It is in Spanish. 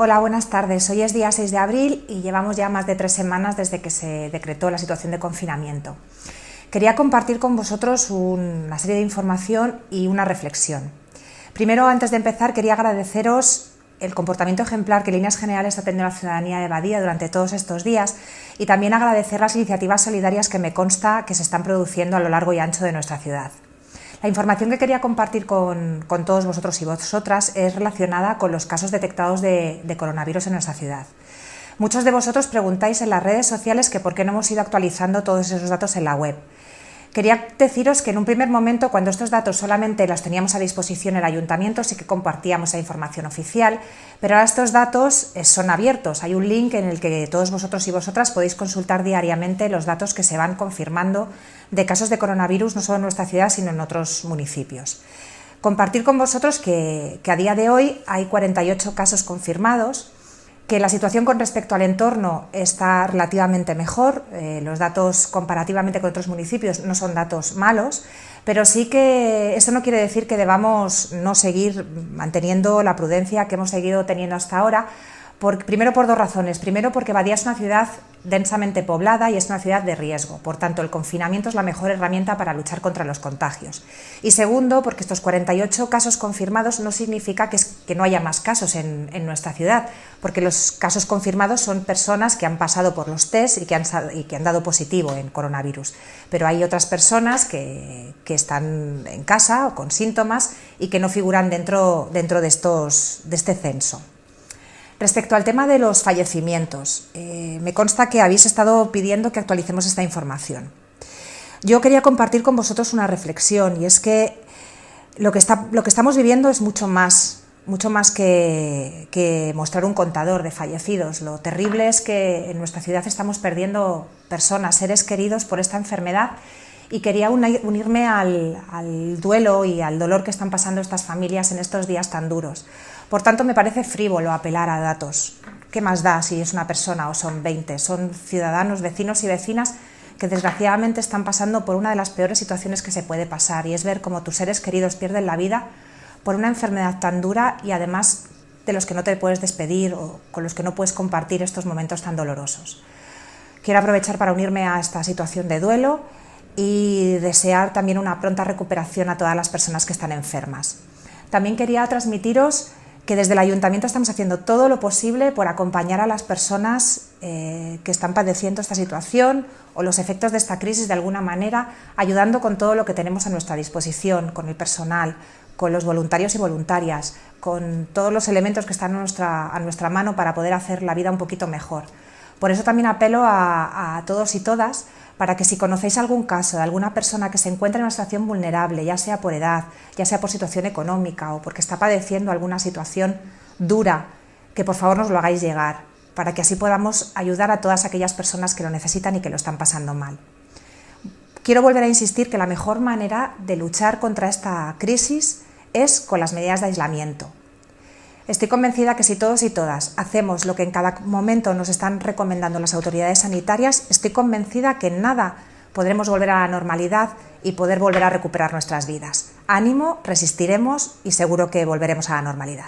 Hola, buenas tardes. Hoy es día 6 de abril y llevamos ya más de 3 semanas desde que se decretó la situación de confinamiento. Quería compartir con vosotros una serie de información y una reflexión. Primero, antes de empezar, quería agradeceros el comportamiento ejemplar que en líneas generales ha tenido la ciudadanía de Badía durante todos estos días y también agradecer las iniciativas solidarias que me consta que se están produciendo a lo largo y ancho de nuestra ciudad. La información que quería compartir con todos vosotros y vosotras es relacionada con los casos detectados de coronavirus en nuestra ciudad. Muchos de vosotros preguntáis en las redes sociales que por qué no hemos ido actualizando todos esos datos en la web. Quería deciros que en un primer momento, cuando estos datos solamente los teníamos a disposición el ayuntamiento, sí que compartíamos esa información oficial, pero ahora estos datos son abiertos. Hay un link en el que todos vosotros y vosotras podéis consultar diariamente los datos que se van confirmando de casos de coronavirus, no solo en nuestra ciudad, sino en otros municipios. Compartir con vosotros que a día de hoy hay 48 casos confirmados, que la situación con respecto al entorno está relativamente mejor, los datos comparativamente con otros municipios no son datos malos, pero sí que eso no quiere decir que debamos no seguir manteniendo la prudencia que hemos seguido teniendo hasta ahora, primero por dos razones. Primero, porque Badía es una ciudad densamente poblada y es una ciudad de riesgo, por tanto el confinamiento es la mejor herramienta para luchar contra los contagios. Y segundo, porque estos 48 casos confirmados no significa que no haya más casos en nuestra ciudad, porque los casos confirmados son personas que han pasado por los test y que han dado positivo en coronavirus, pero hay otras personas que están en casa o con síntomas y que no figuran dentro de este censo. Respecto al tema de los fallecimientos, me consta que habéis estado pidiendo que actualicemos esta información. Yo quería compartir con vosotros una reflexión, y es que lo que estamos viviendo es mucho más que mostrar un contador de fallecidos. Lo terrible es que en nuestra ciudad estamos perdiendo personas, seres queridos por esta enfermedad, y quería unirme al duelo y al dolor que están pasando estas familias en estos días tan duros. Por tanto, me parece frívolo apelar a datos. ¿Qué más da si es una persona o son 20? Son ciudadanos, vecinos y vecinas que desgraciadamente están pasando por una de las peores situaciones que se puede pasar, y es ver cómo tus seres queridos pierden la vida por una enfermedad tan dura y además de los que no te puedes despedir o con los que no puedes compartir estos momentos tan dolorosos. Quiero aprovechar para unirme a esta situación de duelo y desear también una pronta recuperación a todas las personas que están enfermas. También quería transmitiros que desde el Ayuntamiento estamos haciendo todo lo posible por acompañar a las personas que están padeciendo esta situación o los efectos de esta crisis de alguna manera, ayudando con todo lo que tenemos a nuestra disposición, con el personal, con los voluntarios y voluntarias, con todos los elementos que están a nuestra mano para poder hacer la vida un poquito mejor. Por eso también apelo a todos y todas para que, si conocéis algún caso de alguna persona que se encuentra en una situación vulnerable, ya sea por edad, ya sea por situación económica o porque está padeciendo alguna situación dura, que por favor nos lo hagáis llegar, para que así podamos ayudar a todas aquellas personas que lo necesitan y que lo están pasando mal. Quiero volver a insistir que la mejor manera de luchar contra esta crisis es con las medidas de aislamiento. Estoy convencida que si todos y todas hacemos lo que en cada momento nos están recomendando las autoridades sanitarias, estoy convencida que en nada podremos volver a la normalidad y poder volver a recuperar nuestras vidas. Ánimo, resistiremos y seguro que volveremos a la normalidad.